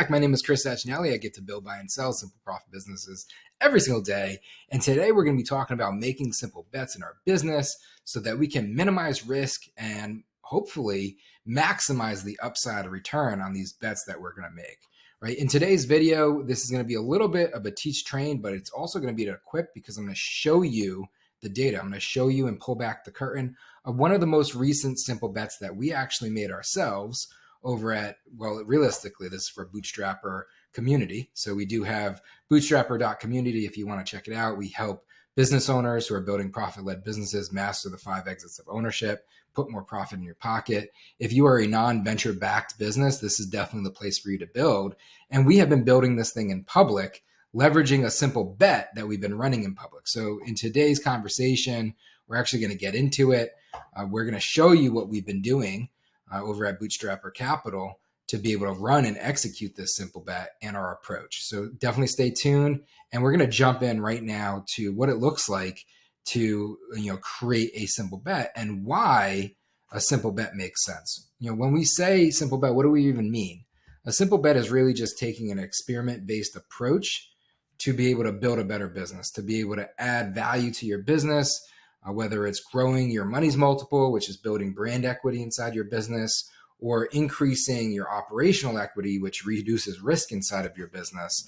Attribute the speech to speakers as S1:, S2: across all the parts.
S1: back. My name is Chris Sachinelli. I get to build, buy, and sell simple profit businesses every single day. And today we're going to be talking about making simple bets in our business so that we can minimize risk and hopefully maximize the upside return on these bets that we're going to make. Right. In today's video, this is going to be a little bit of a teach train, but it's also going to be an equip because I'm going to show you the data. I'm going to show you and pull back the curtain of one of the most recent simple bets that we actually made ourselves over at, well, realistically, this is for Bootstrapper community. So we do have bootstrapper.community if you want to check it out. We help business owners who are building profit-led businesses master the 5 exits of ownership, put more profit in your pocket. If you are a non-venture backed business, this is definitely the place for you to build. And we have been building this thing in public, leveraging a simple bet that we've been running in public. So in today's conversation, we're actually going to get into it. We're going to show you what we've been doing over at Bootstrapper Capital to be able to run and execute this simple bet and our approach. So definitely stay tuned. And we're going to jump in right now to what it looks like to create a simple bet and why a simple bet makes sense. When we say simple bet, what do we even mean? A simple bet is really just taking an experiment-based approach to be able to build a better business, to be able to add value to your business, whether it's growing your money's multiple, which is building brand equity inside your business, or increasing your operational equity, which reduces risk inside of your business.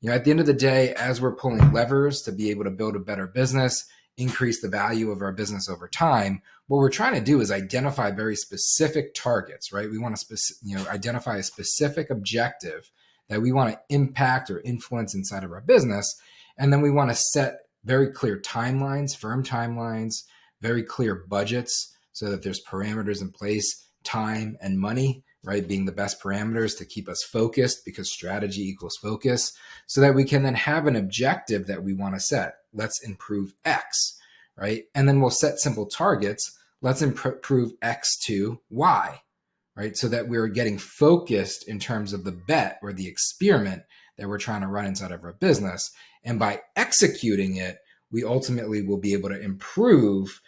S1: At the end of the day, as we're pulling levers to be able to build a better business, increase the value of our business over time, what we're trying to do is identify very specific targets, right? We want to identify a specific objective that we want to impact or influence inside of our business. And then we want to set very clear timelines, firm timelines, very clear budgets so that there's parameters in place, time and money, right, being the best parameters to keep us focused because strategy equals focus, so that we can then have an objective that we want to set. Let's improve X, right? And then we'll set simple targets. Let's improve X to Y, right? So that we're getting focused in terms of the bet or the experiment that we're trying to run inside of our business. And by executing it, we ultimately will be able to improve,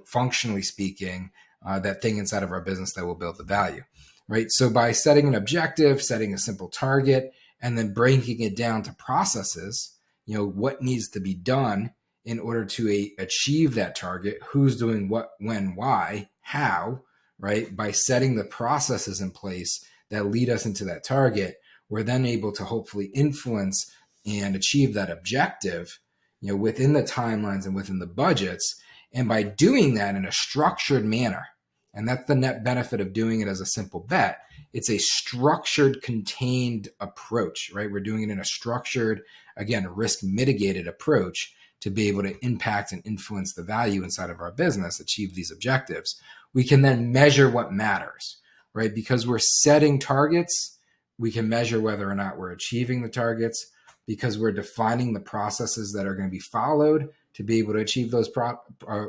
S1: functionally speaking, that thing inside of our business that will build the value, right? So by setting an objective, setting a simple target, and then breaking it down to processes, what needs to be done in order to achieve that target, who's doing what, when, why, how, right? By setting the processes in place that lead us into that target, we're then able to hopefully influence and achieve that objective, within the timelines and within the budgets. And by doing that in a structured manner, and that's the net benefit of doing it as a simple bet, it's a structured, contained approach, right? We're doing it in a structured, again, risk mitigated approach to be able to impact and influence the value inside of our business, achieve these objectives. We can then measure what matters, right? Because we're setting targets, we can measure whether or not we're achieving the targets. Because we're defining the processes that are going to be followed to be able to achieve those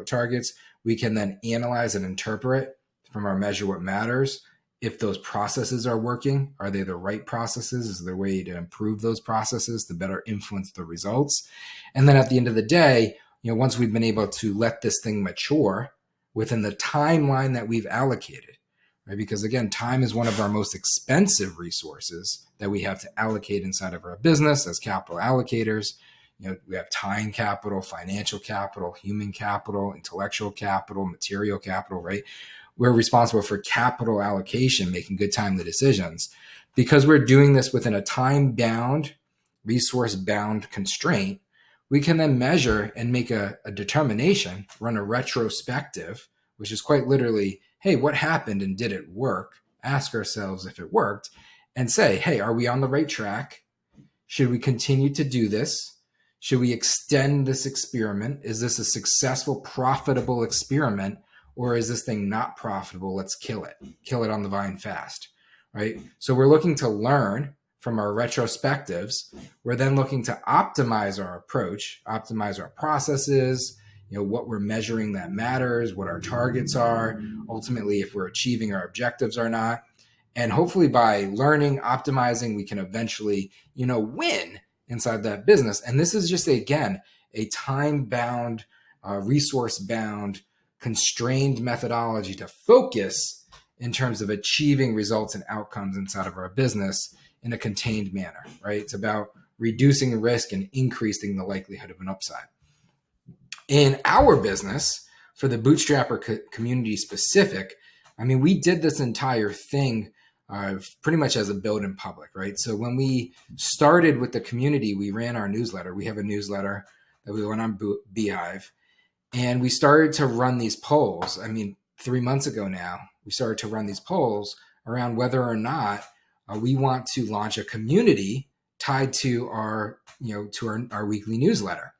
S1: targets, we can then analyze and interpret from our measure what matters. If those processes are working, are they the right processes? Is there a way to improve those processes to better influence the results? And then at the end of the day, once we've been able to let this thing mature within the timeline that we've allocated, right? Because again, time is one of our most expensive resources that we have to allocate inside of our business as capital allocators. We have time capital, financial capital, human capital, intellectual capital, material capital, right? We're responsible for capital allocation, making good timely decisions. Because we're doing this within a time-bound, resource-bound constraint, we can then measure and make a determination, run a retrospective, which is quite literally, hey, what happened and did it work? Ask ourselves if it worked and say, hey, are we on the right track? Should we continue to do this? Should we extend this experiment? Is this a successful, profitable experiment? Or is this thing not profitable? Let's kill it on the vine fast, right? So we're looking to learn from our retrospectives. We're then looking to optimize our approach, optimize our processes, what we're measuring that matters, what our targets are, ultimately if we're achieving our objectives or not. And hopefully by learning, optimizing, we can eventually, win inside that business. And this is just, again, a time-bound, resource-bound, constrained methodology to focus in terms of achieving results and outcomes inside of our business in a contained manner, right? It's about reducing risk and increasing the likelihood of an upside. In our business, for the bootstrapper community specific, I mean, we did this entire thing pretty much as a build in public, right? So when we started with the community, we ran our newsletter. We have a newsletter that we went on Beehive, and we started to run these polls. I mean, 3 months ago now, we started to run these polls around whether or not we want to launch a community tied to our, to our weekly newsletter.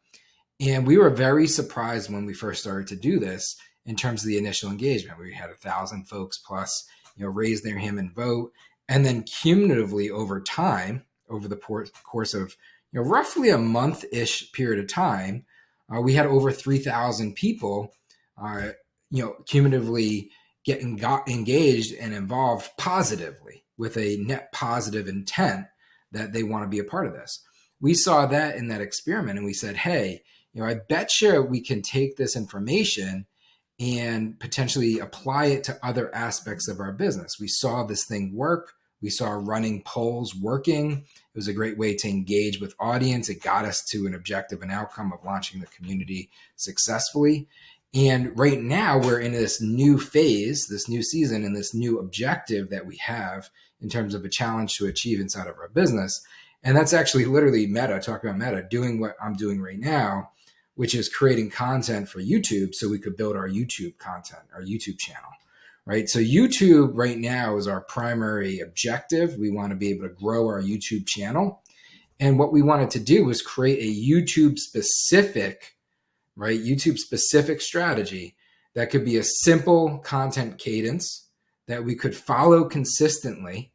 S1: And we were very surprised when we first started to do this in terms of the initial engagement. We had 1,000 folks plus, raise their hand and vote. And then cumulatively over time, over the course of, roughly a month-ish period of time, we had over 3,000 people, cumulatively got engaged and involved positively with a net positive intent that they want to be a part of this. We saw that in that experiment and we said, hey, I bet you we can take this information and potentially apply it to other aspects of our business. We saw this thing work. We saw running polls working. It was a great way to engage with audience. It got us to an objective and outcome of launching the community successfully. And right now we're in this new phase, this new season, and this new objective that we have in terms of a challenge to achieve inside of our business. And that's actually literally Meta, talking about Meta, doing what I'm doing right now, which is creating content for YouTube so we could build our YouTube content, our YouTube channel, right? So YouTube right now is our primary objective. We want to be able to grow our YouTube channel. And what we wanted to do was create a YouTube specific, right? YouTube specific strategy that could be a simple content cadence that we could follow consistently,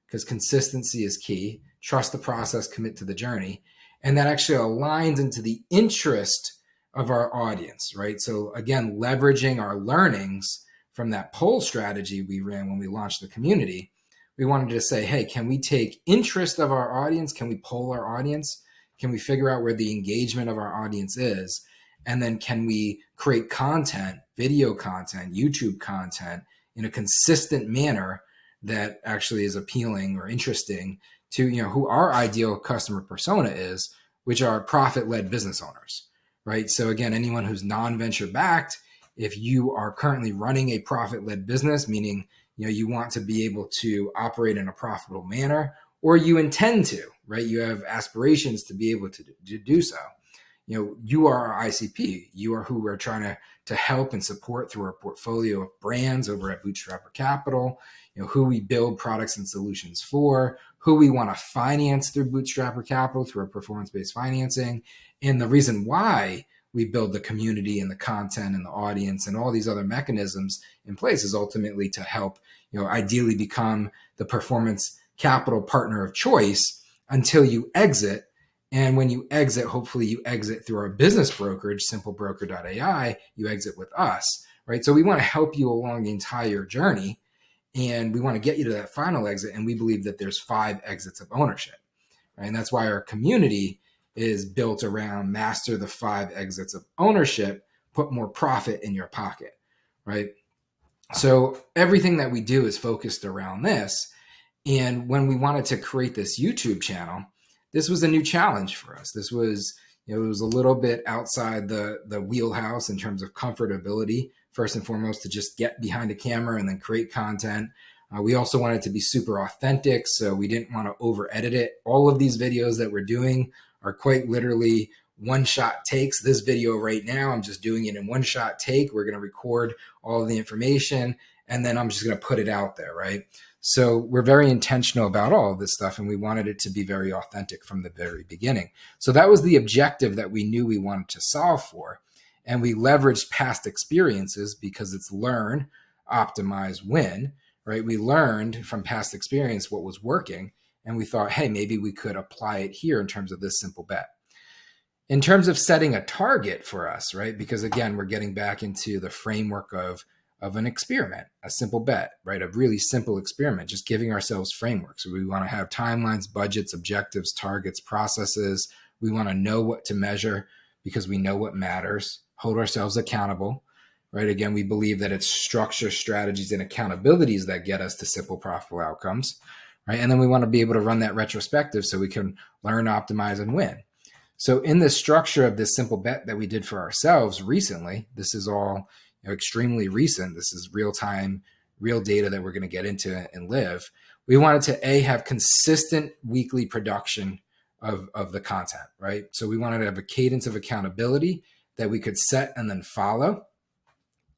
S1: because consistency is key. Trust the process, commit to the journey. And that actually aligns into the interest of our audience, right? So again, leveraging our learnings from that poll strategy we ran when we launched the community, we wanted to say, hey, can we take interest of our audience? Can we poll our audience? Can we figure out where the engagement of our audience is? And then can we create content, video content, YouTube content in a consistent manner that actually is appealing or interesting to, who our ideal customer persona is, which are profit-led business owners, right? So again, anyone who's non-venture backed, if you are currently running a profit-led business, meaning, you want to be able to operate in a profitable manner, or you intend to, right? You have aspirations to be able to do so. You are our ICP. You are who we're trying to help and support through our portfolio of brands over at Bootstrapper Capital, who we build products and solutions for, who we want to finance through Bootstrapper Capital through our performance-based financing. And the reason why we build the community and the content and the audience and all these other mechanisms in place is ultimately to help, ideally become the performance capital partner of choice until you exit. And when you exit, hopefully you exit through our business brokerage, simplebroker.ai, you exit with us, right? So we want to help you along the entire journey, and we want to get you to that final exit. And we believe that there's 5 exits of ownership, right? And that's why our community is built around master the 5 exits of ownership, put more profit in your pocket, right? So everything that we do is focused around this. And when we wanted to create this YouTube channel, this was a new challenge for us. This was, it was a little bit outside the wheelhouse in terms of comfortability, first and foremost, to just get behind a camera and then create content. We also wanted to be super authentic, so we didn't want to over edit it. All of these videos that we're doing are quite literally one-shot takes. This video right now, I'm just doing it in one-shot take. We're going to record all of the information, and then I'm just going to put it out there, right? So we're very intentional about all of this stuff, and we wanted it to be very authentic from the very beginning. So that was the objective that we knew we wanted to solve for. And we leveraged past experiences because it's learn, optimize, win, right? We learned from past experience what was working, and we thought, hey, maybe we could apply it here in terms of this simple bet. In terms of setting a target for us, right? Because again, we're getting back into the framework of an experiment, a simple bet, right? A really simple experiment, just giving ourselves frameworks. So we want to have timelines, budgets, objectives, targets, processes. We want to know what to measure because we know what matters, hold ourselves accountable, right? Again, we believe that it's structure, strategies, and accountabilities that get us to simple, profitable outcomes, right? And then we want to be able to run that retrospective so we can learn, optimize, and win. So in the structure of this simple bet that we did for ourselves recently, this is all extremely recent. This is real time, real data that we're going to get into and live. We wanted to have consistent weekly production of the content, right? So we wanted to have a cadence of accountability that we could set and then follow,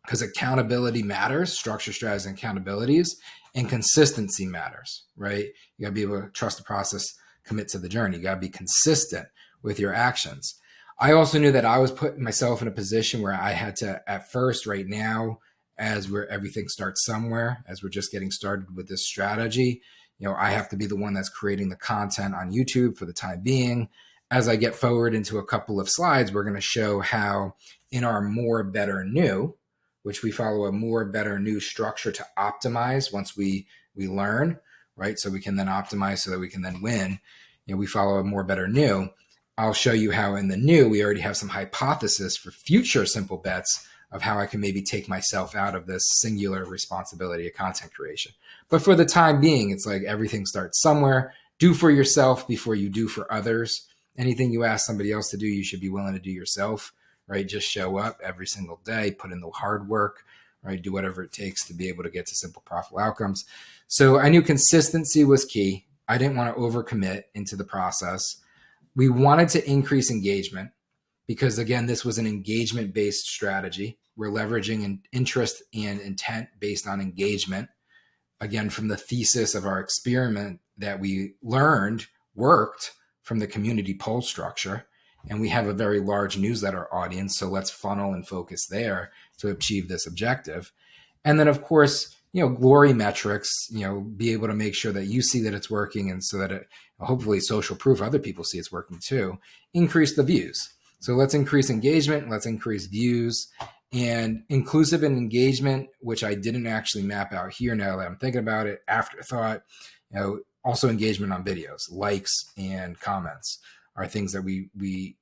S1: because accountability matters, structure, strategies, and accountabilities, and consistency matters, right? You got to be able to trust the process, commit to the journey. You got to be consistent with your actions. I also knew that I was putting myself in a position where I had to, at first, right now, as where everything starts somewhere, as we're just getting started with this strategy, I have to be the one that's creating the content on YouTube for the time being. As I get forward into a couple of slides, we're going to show how in our more, better, new, which we follow a more, better, new structure to optimize once we learn, right? So we can then optimize so that we can then win. We follow a more, better, new. I'll show you how in the new, we already have some hypothesis for future simple bets of how I can maybe take myself out of this singular responsibility of content creation. But for the time being, it's like everything starts somewhere. Do for yourself before you do for others. Anything you ask somebody else to do, you should be willing to do yourself, right? Just show up every single day, put in the hard work, right? Do whatever it takes to be able to get to simple, profitable outcomes. So I knew consistency was key. I didn't want to overcommit into the process. We wanted to increase engagement because, again, this was an engagement-based strategy. We're leveraging an interest and intent based on engagement. Again, from the thesis of our experiment that we learned worked from the community poll structure. And we have a very large newsletter audience, so let's funnel and focus there to achieve this objective. And then, of course, glory metrics, be able to make sure that you see that it's working, and so that it, hopefully social proof, other people see it's working too, increase the views. So let's increase engagement, let's increase views, and inclusive and engagement, which I didn't actually map out here now that I'm thinking about it, afterthought, also engagement on videos, likes and comments are things that we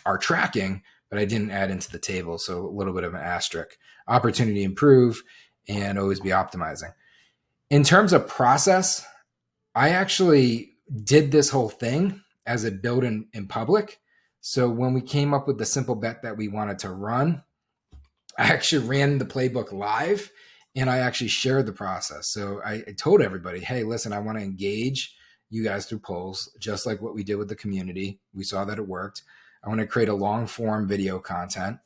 S1: are tracking, but I didn't add into the table. So a little bit of an asterisk. Opportunity to improve and always be optimizing. In terms of process, I actually did this whole thing as a build in public. So when we came up with the simple bet that we wanted to run, I actually ran the playbook live and I actually shared the process. So I told everybody, hey, listen, I want to engage you guys through polls, just like what we did with the community. We saw that it worked. I want to create a long form video content,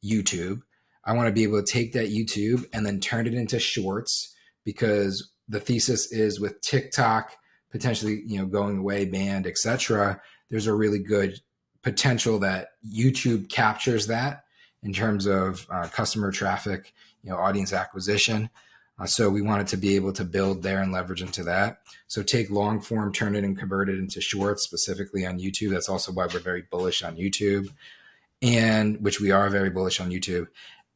S1: YouTube. I want to be able to take that YouTube and then turn it into shorts, because the thesis is with TikTok potentially, going away, banned, etc. There's a really good potential that YouTube captures that in terms of customer traffic, audience acquisition. So we wanted to be able to build there and leverage into that. So take long form, turn it and convert it into shorts, specifically on YouTube. That's also why we're very bullish on YouTube, and which we are very bullish on YouTube.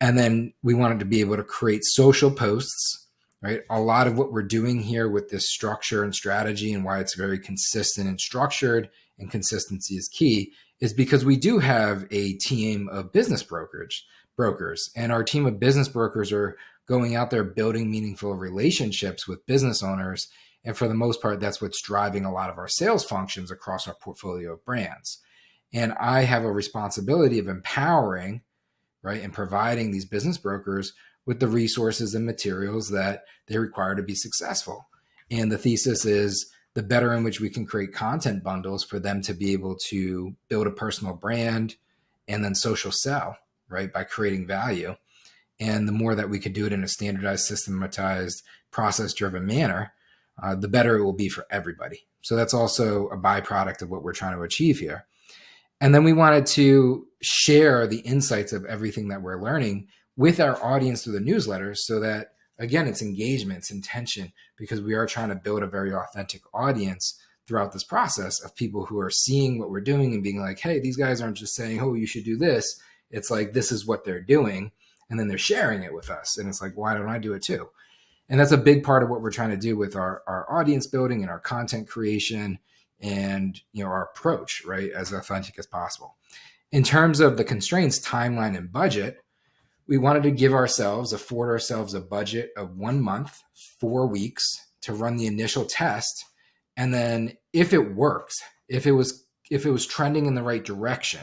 S1: And then we wanted to be able to create social posts, right? A lot of what we're doing here with this structure and strategy, and why it's very consistent and structured, and consistency is key, is because we do have a team of business brokers, and our team of business brokers are going out there building meaningful relationships with business owners. And for the most part, that's what's driving a lot of our sales functions across our portfolio of brands. And I have a responsibility of empowering, right, and providing these business brokers with the resources and materials that they require to be successful. And the thesis is the better in which we can create content bundles for them to be able to build a personal brand and then social sell, right, by creating value. And the more that we could do it in a standardized, systematized, process-driven manner, the better it will be for everybody. So that's also a byproduct of what we're trying to achieve here. And then we wanted to share the insights of everything that we're learning with our audience through the newsletters, so that, again, it's engagement, it's intention, because we are trying to build a very authentic audience throughout this process of people who are seeing what we're doing and being like, hey, these guys aren't just saying, oh, you should do this. It's like, this is what they're doing. And then they're sharing it with us. And it's like, why don't I do it too? And that's a big part of what we're trying to do with our audience building and our content creation and, our approach, right, as authentic as possible. In terms of the constraints, timeline, and budget, we wanted to afford ourselves a budget of 1 month, 4 weeks to run the initial test And then if it works, if it was trending in the right direction,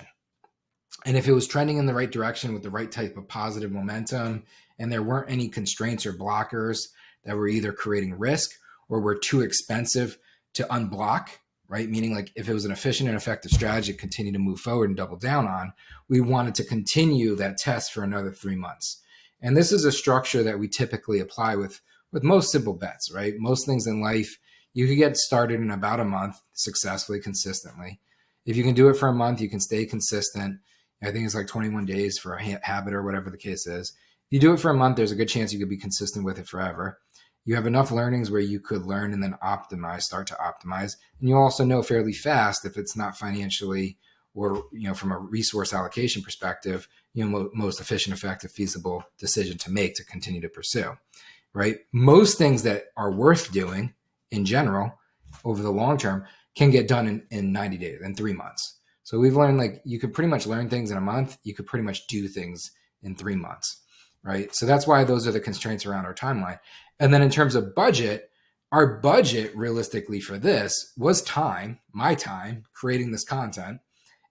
S1: and if it was trending in the right direction with the right type of positive momentum, and there weren't any constraints or blockers that were either creating risk or were too expensive to unblock, right? Meaning, like, if it was an efficient and effective strategy to continue to move forward and double down on, we wanted to continue that test for another 3 months. And this is a structure that we typically apply with most simple bets, right? Most things in life, you could get started in about a month successfully, consistently. If you can do it for a month, you can stay consistent. I think it's like 21 days for a habit or whatever the case is. If you do it for a month, there's a good chance you could be consistent with it forever. You have enough learnings where you could learn and then start to optimize. And you also know fairly fast if it's not financially or, from a resource allocation perspective, most efficient, effective, feasible decision to make to continue to pursue, right? Most things that are worth doing in general over the long term can get done in 90 days, in 3 months. So we've learned, like, you could pretty much learn things in a month. You could pretty much do things in 3 months, right? So that's why those are the constraints around our timeline. And then in terms of budget, our budget realistically for this was time, my time, creating this content,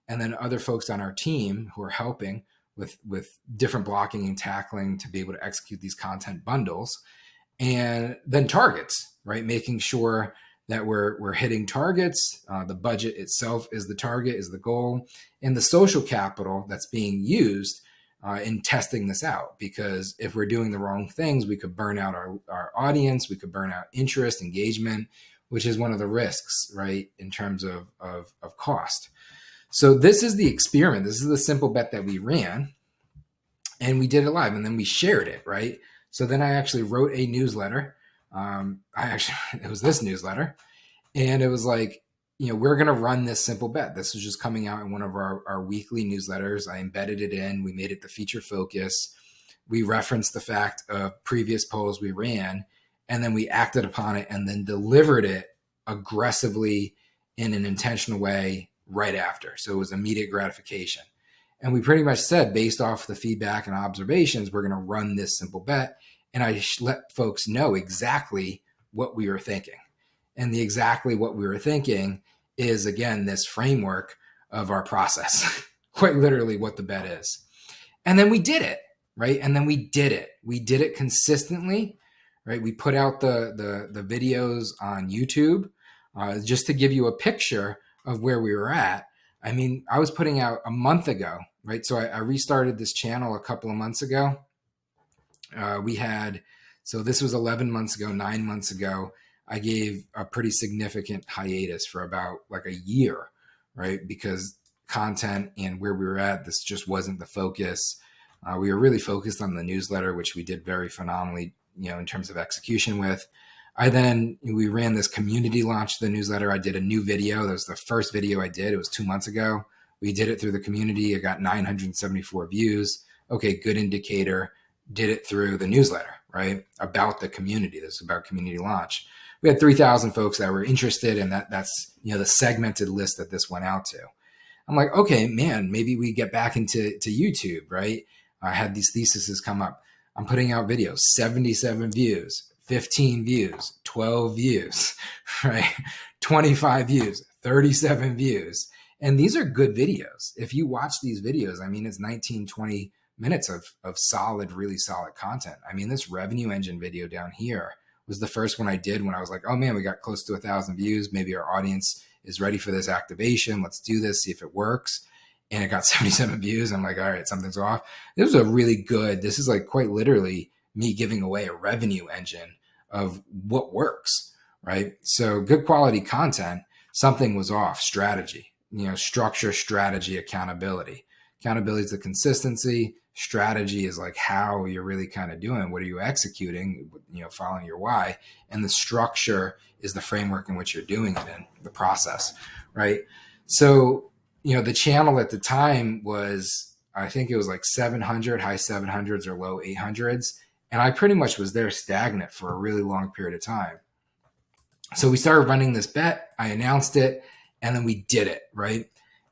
S1: and then other folks on our team who are helping with different blocking and tackling to be able to execute these content bundles. And then targets, right? Making sure that we're hitting targets. The budget itself is the target, is the goal, and the social capital that's being used in testing this out. Because if we're doing the wrong things, we could burn out our audience, we could burn out interest, engagement, which is one of the risks, right, in terms of cost. So this is the experiment. This is the simple bet that we ran, and we did it live, and then we shared it, right? So then I actually wrote a newsletter. It was this newsletter, and it was like, we're going to run this simple bet. This was just coming out in one of our weekly newsletters. I embedded it in, we made it the feature focus. We referenced the fact of previous polls we ran, and then we acted upon it and then delivered it aggressively in an intentional way right after. So it was immediate gratification. And we pretty much said, based off the feedback and observations, we're going to run this simple bet. And I let folks know exactly what we were thinking. And exactly what we were thinking is, again, this framework of our process, quite literally what the bet is. And then we did it, right? And then we did it. We did it consistently, right? We put out the videos on YouTube just to give you a picture of where we were at. I mean, I was putting out a month ago, right? So I restarted this channel a couple of months ago. So this was 11 months ago, 9 months ago. I gave a pretty significant hiatus for about like a year, right? Because content and where we were at, this just wasn't the focus. We were really focused on the newsletter, which we did very phenomenally, in terms of execution with. We ran this community launch to the newsletter. I did a new video. That was the first video I did. It was 2 months ago. We did it through the community. I got 974 views. Okay, good indicator. Did it through the newsletter, right? About the community. This is about community launch. We had 3,000 folks that were interested, and that's the segmented list that this went out to. I'm like, okay, man, maybe we get back into YouTube, right? I had these theses come up. I'm putting out videos, 77 views, 15 views, 12 views, right? 25 views, 37 views. And these are good videos. If you watch these videos, I mean, it's 19, 20 minutes of solid, really solid content. I mean, this revenue engine video down here was the first one I did when I was like, oh man, we got close to 1,000 views. Maybe our audience is ready for this activation. Let's do this, see if it works. And it got 77 views. I'm like, all right, something's off. This is like quite literally me giving away a revenue engine of what works, right? So good quality content, something was off. Strategy, structure, strategy, accountability. Accountability is the consistency. Strategy is like how you're really kind of doing. What are you executing? Following your why. And the structure is the framework in which you're doing it in, the process, right? So, the channel at the time was, I think it was like 700, high 700s or low 800s. And I pretty much was there stagnant for a really long period of time. So we started running this bet. I announced it, and then we did it, right?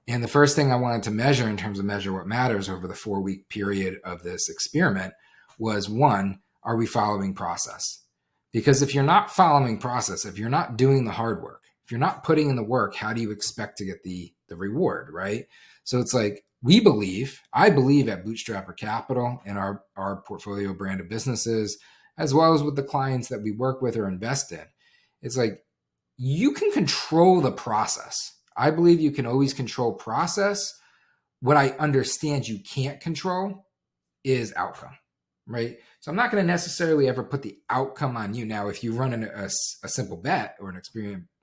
S1: And the first thing I wanted to measure in terms of measure what matters over the 4-week period of this experiment was, one, are we following process? Because if you're not following process, if you're not doing the hard work, if you're not putting in the work, how do you expect to get the reward, right? So it's like, I believe at Bootstrapper Capital and our portfolio brand of businesses, as well as with the clients that we work with or invest in, it's like, you can control the process. I believe you can always control process. What I understand you can't control is outcome, right? So I'm not going to necessarily ever put the outcome on you. Now, if you run a simple bet or an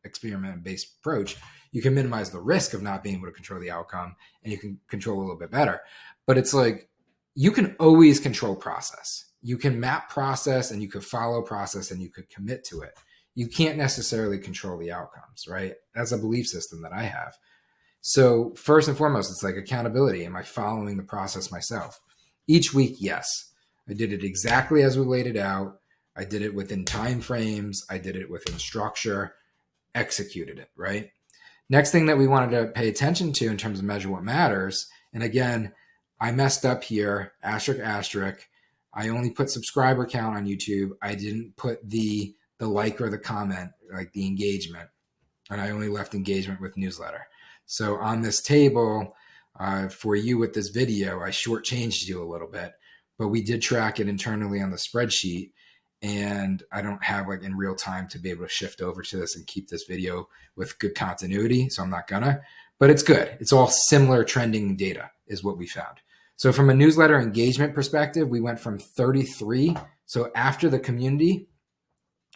S1: experiment-based approach, you can minimize the risk of not being able to control the outcome, and you can control a little bit better. But it's like, you can always control process. You can map process, and you could follow process, and you could commit to it. You can't necessarily control the outcomes, right? That's a belief system that I have. So first and foremost, it's like accountability. Am I following the process myself? Each week, yes. I did it exactly as we laid it out. I did it within time frames. I did it within structure, executed it, right? Next thing that we wanted to pay attention to in terms of measure what matters. And again, I messed up here, asterisk, asterisk. I only put subscriber count on YouTube. I didn't put the like or the comment, like the engagement. And I only left engagement with newsletter. So on this table, for you with this video, I shortchanged you a little bit, but we did track it internally on the spreadsheet, and I don't have like in real time to be able to shift over to this and keep this video with good continuity. So I'm not gonna, but it's good. It's all similar trending data is what we found. So from a newsletter engagement perspective, we went from 33. So after the community,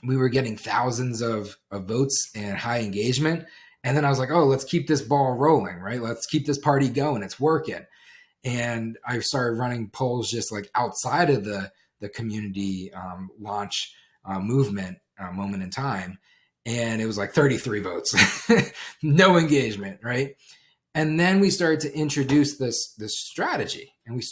S1: we were getting thousands of votes and high engagement. And then I was like, oh, let's keep this ball rolling, right? Let's keep this party going. It's working. And I started running polls just like outside of the community launch movement moment in time. And it was like 33 votes, no engagement, right? And then we started to introduce this strategy, and we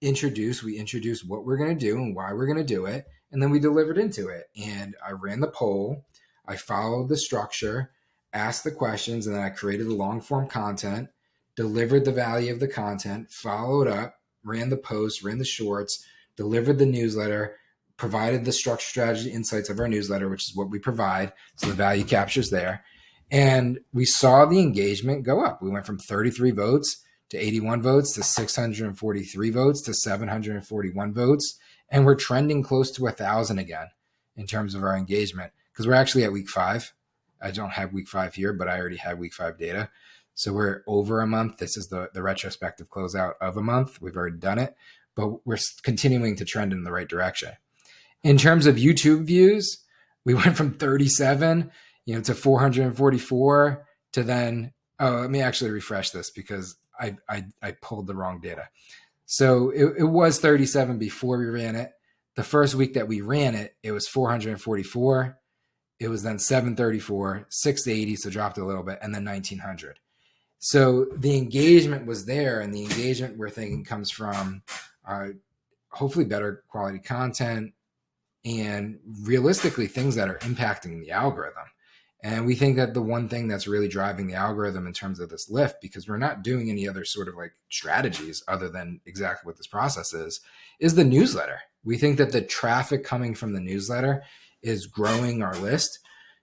S1: introduced what we're going to do and why we're going to do it. And then we delivered into it. And I ran the poll, I followed the structure, asked the questions, and then I created the long form content, delivered the value of the content, followed up, ran the posts, ran the shorts, delivered the newsletter, provided the structure, strategy, insights of our newsletter, which is what we provide. So the value captures there. And we saw the engagement go up. We went from 33 votes to 81 votes to 643 votes to 741 votes. And we're trending close to 1,000 again in terms of our engagement, because we're actually at week 5. I don't have week 5 here, but I already have week 5 data. So we're over a month. This is the retrospective closeout of a month. We've already done it, but we're continuing to trend in the right direction. In terms of YouTube views, we went from 37, to 444 to then, let me actually refresh this because I pulled the wrong data. So it was 37 before we ran it. The first week that we ran it, it was 444. It was then 734, 680, so dropped a little bit, and then 1900. So the engagement was there, and the engagement we're thinking comes from hopefully better quality content and realistically things that are impacting the algorithm. And we think that the one thing that's really driving the algorithm in terms of this lift, because we're not doing any other sort of like strategies other than exactly what this process is the newsletter. We think that the traffic coming from the newsletter is growing our list.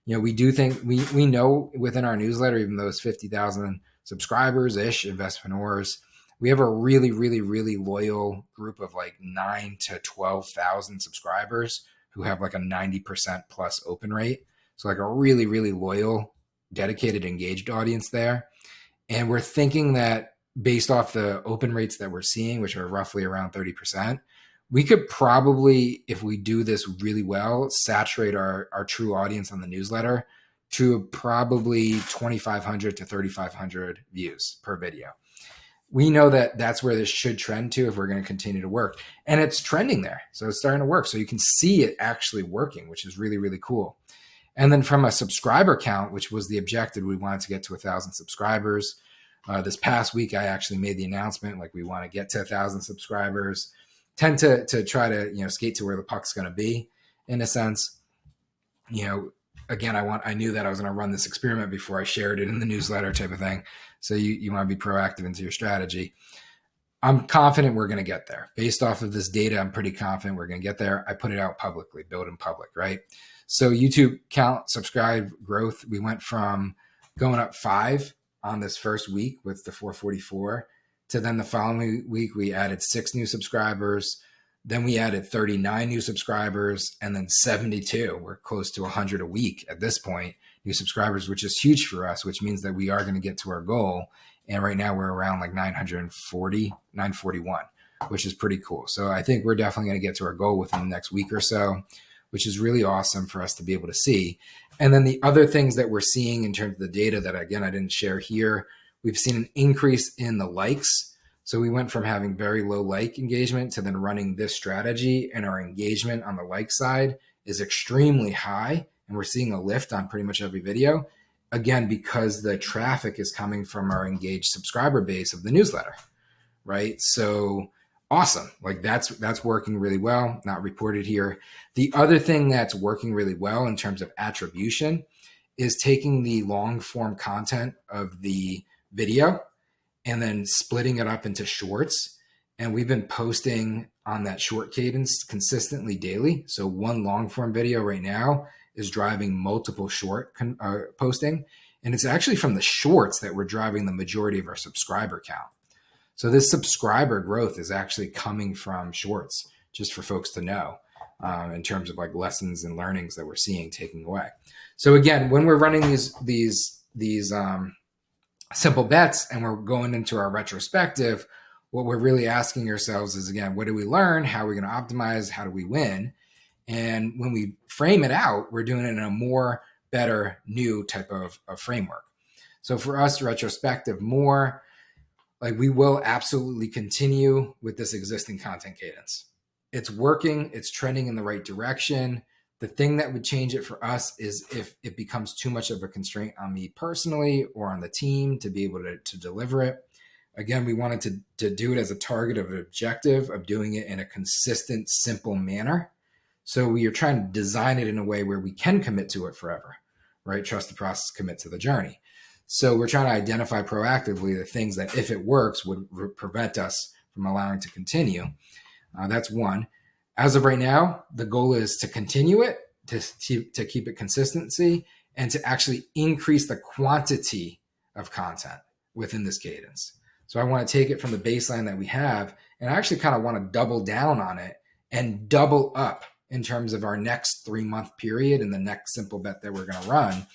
S1: We do think we know within our newsletter, even though it's 50,000 subscribers-ish, investmentors, we have a really, really, really loyal group of like 9 to 12,000 subscribers who have like a 90% plus open rate. So like a really, really loyal, dedicated, engaged audience there. And we're thinking that based off the open rates that we're seeing, which are roughly around 30%, we could probably, if we do this really well, saturate our true audience on the newsletter to probably 2,500 to 3,500 views per video. We know that that's where this should trend to if we're going to continue to work. And it's trending there. So it's starting to work. So you can see it actually working, which is really, really cool. And then from a subscriber count, which was the objective, we wanted to get to 1,000 subscribers. This past week, I actually made the announcement, like we want to get to 1,000 subscribers. Tend to try to, skate to where the puck's going to be in a sense. Again, I knew that I was going to run this experiment before I shared it in the newsletter type of thing. So you want to be proactive into your strategy. I'm confident we're going to get there. Based off of this data, I'm pretty confident we're going to get there. I put it out publicly, build in public, right? So YouTube count, subscribe growth, we went from going up 5 on this first week with the 444 to then the following week we added 6 new subscribers. Then we added 39 new subscribers, and then 72. We're close to 100 a week at this point, new subscribers, which is huge for us, which means that we are going to get to our goal. And right now we're around like 940, 941, which is pretty cool. So I think we're definitely going to get to our goal within the next week or so, which is really awesome for us to be able to see. And then the other things that we're seeing in terms of the data that, again, I didn't share here, we've seen an increase in the likes. So we went from having very low like engagement to then running this strategy, and our engagement on the like side is extremely high. And we're seeing a lift on pretty much every video. Again, because the traffic is coming from our engaged subscriber base of the newsletter, right? So awesome. Like that's working really well, not reported here. The other thing that's working really well in terms of attribution is taking the long form content of the video and then splitting it up into shorts. And we've been posting on that short cadence consistently daily. So one long form video right now is driving multiple short posting. And it's actually from the shorts that we're driving the majority of our subscriber count. So this subscriber growth is actually coming from shorts, just for folks to know, in terms of like lessons and learnings that we're seeing taking away. So again, when we're running these simple bets and we're going into our retrospective, what we're really asking ourselves is, again, what do we learn? How are we going to optimize? How do we win? And when we frame it out, we're doing it in a more better new type of framework. So for us, retrospective more, like we will absolutely continue with this existing content cadence. It's working, it's trending in the right direction. The thing that would change it for us is if it becomes too much of a constraint on me personally or on the team to be able to deliver it. Again, we wanted to do it as a target of an objective of doing it in a consistent, simple manner. So we are trying to design it in a way where we can commit to it forever, right? Trust the process, commit to the journey. So we're trying to identify proactively the things that, if it works, would prevent us from allowing to continue. That's one. As of right now, the goal is to continue it, to keep it consistency, and to actually increase the quantity of content within this cadence. So I want to take it from the baseline that we have, and I actually kind of want to double down on it and double up in terms of our next 3-month period and the next simple bet that we're going to run.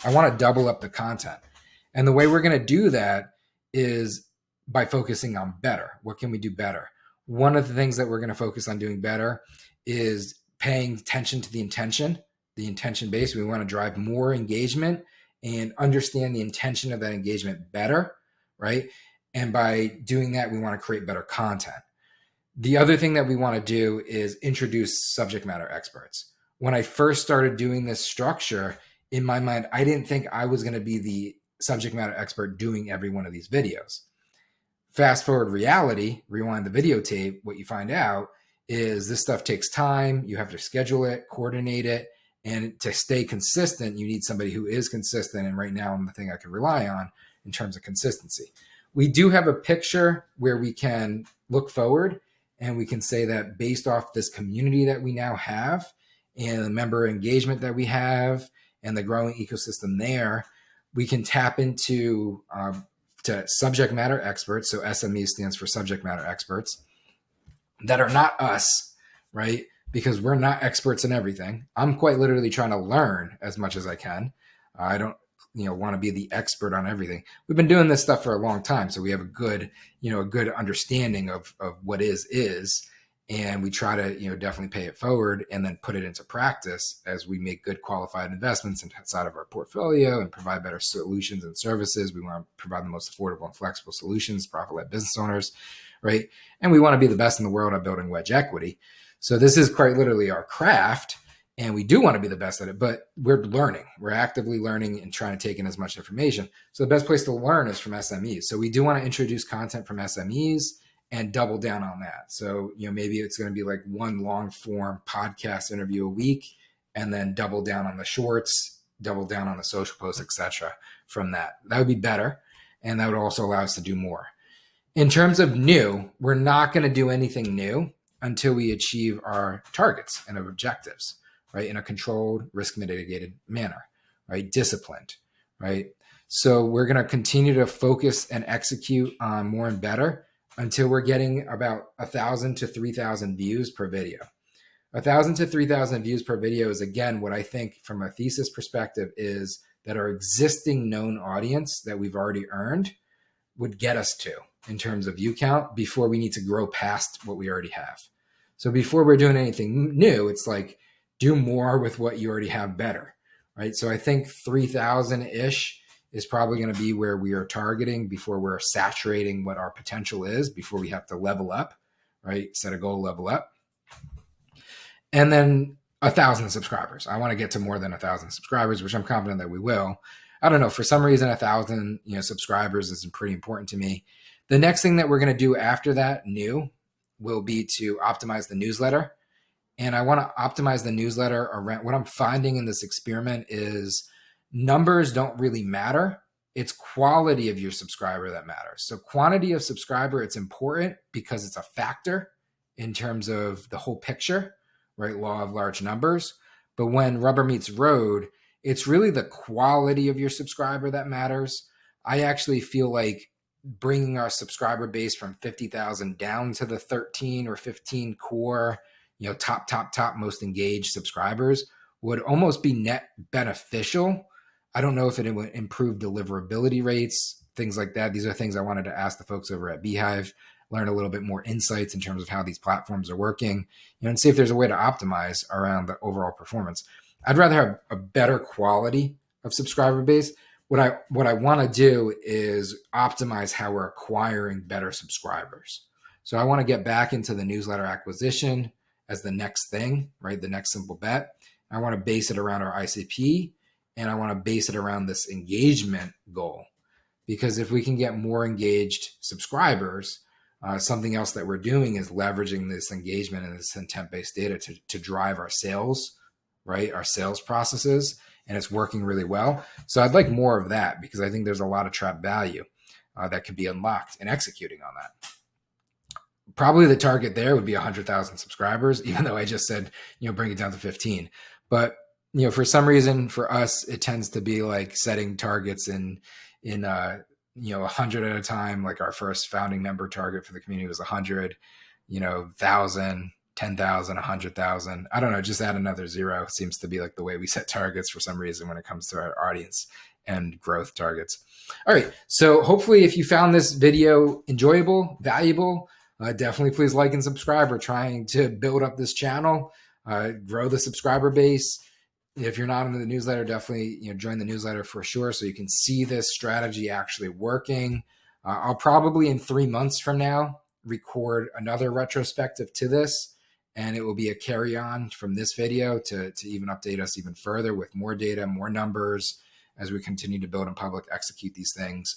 S1: I want to double up the content. And the way we're going to do that is by focusing on better. What can we do better? One of the things that we're going to focus on doing better is paying attention to the intention base. We want to drive more engagement and understand the intention of that engagement better, right? And by doing that, we want to create better content. The other thing that we want to do is introduce subject matter experts. When I first started doing this structure, in my mind, I didn't think I was going to be the subject matter expert doing every one of these videos. Fast forward reality, rewind the videotape, what you find out is this stuff takes time. You have to schedule it, coordinate it, and to stay consistent, you need somebody who is consistent. And right now I'm the thing I can rely on in terms of consistency. We do have a picture where we can look forward and we can say that based off this community that we now have and the member engagement that we have and the growing ecosystem there, we can tap into to subject matter experts. So SME stands for subject matter experts that are not us, right? Because we're not experts in everything. I'm quite literally trying to learn as much as I can. I don't, want to be the expert on everything. We've been doing this stuff for a long time. So we have a good understanding of what is, and we try to, definitely pay it forward and then put it into practice as we make good qualified investments inside of our portfolio and provide better solutions and services. We want to provide the most affordable and flexible solutions, profit-led business owners, right? And we want to be the best in the world at building wedge equity. So this is quite literally our craft, and we do want to be the best at it, but we're learning. We're actively learning and trying to take in as much information. So the best place to learn is from SMEs. So we do want to introduce content from SMEs and double down on that. So, maybe it's going to be like one long form podcast interview a week, and then double down on the shorts, double down on the social posts, etc. from that. That would be better. And that would also allow us to do more. In terms of new, we're not going to do anything new until we achieve our targets and objectives, right? In a controlled, risk mitigated manner, right? Disciplined, right? So we're going to continue to focus and execute on more and better until we're getting about 1,000 to 3,000 views per video. 1,000 to 3,000 views per video is, again, what I think from a thesis perspective is that our existing known audience that we've already earned would get us to in terms of view count before we need to grow past what we already have. So before we're doing anything new, it's like do more with what you already have better, right? So I think 3,000-ish is probably going to be where we are targeting before we're saturating what our potential is, before we have to level up, right? Set a goal, level up. And then 1,000 subscribers. I want to get to more than 1,000 subscribers, which I'm confident that we will. I don't know. For some reason, 1,000 subscribers is pretty important to me. The next thing that we're going to do after that, new, will be to optimize the newsletter. And I want to optimize the newsletter around what I'm finding in this experiment is numbers don't really matter. It's quality of your subscriber that matters. So quantity of subscriber, it's important because it's a factor in terms of the whole picture, right? Law of large numbers. But when rubber meets road, it's really the quality of your subscriber that matters. I actually feel like bringing our subscriber base from 50,000 down to the 13 or 15 core, top most engaged subscribers would almost be net beneficial. I don't know if it would improve deliverability rates, things like that. These are things I wanted to ask the folks over at Beehive, learn a little bit more insights in terms of how these platforms are working, and see if there's a way to optimize around the overall performance. I'd rather have a better quality of subscriber base. What I want to do is optimize how we're acquiring better subscribers. So I want to get back into the newsletter acquisition as the next thing, right? The next simple bet. I want to base it around our ICP, and I want to base it around this engagement goal. Because if we can get more engaged subscribers, something else that we're doing is leveraging this engagement and this intent-based data to drive our sales, right? Our sales processes, and it's working really well. So I'd like more of that because I think there's a lot of trapped value that could be unlocked in executing on that. Probably the target there would be 100,000 subscribers, even though I just said, bring it down to 15. But, for some reason for us, it tends to be like setting targets in 100 at a time. Like our first founding member target for the community was 100, 1,000, 10,000, 100,000. I don't know, just add another zero. It seems to be like the way we set targets for some reason when it comes to our audience and growth targets. All right. So hopefully if you found this video enjoyable, valuable, definitely please like and subscribe. We're trying to build up this channel, grow the subscriber base. If you're not in the newsletter, definitely join the newsletter for sure so you can see this strategy actually working. I'll probably in 3 months from now record another retrospective to this, and it will be a carry on from this video to even update us even further with more data, more numbers as we continue to build in public, execute these things.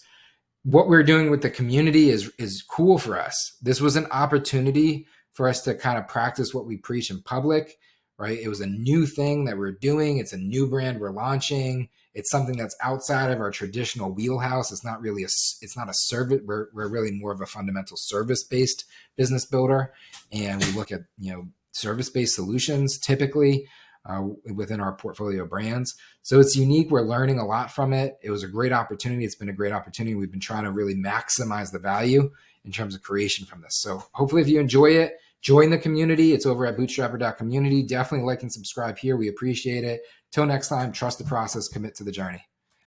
S1: What we're doing with the community is cool for us. This was an opportunity for us to kind of practice what we preach in public, right? It was a new thing that we're doing. It's a new brand we're launching. It's something that's outside of our traditional wheelhouse. It's not really it's not a service. We're really more of a fundamental service-based business builder. And we look at, service-based solutions typically within our portfolio brands. So it's unique. We're learning a lot from it. It was a great opportunity. It's been a great opportunity. We've been trying to really maximize the value in terms of creation from this. So hopefully if you enjoy it, join the community. It's over at bootstrapper.community. Definitely like and subscribe here. We appreciate it. Till next time, trust the process, commit to the journey.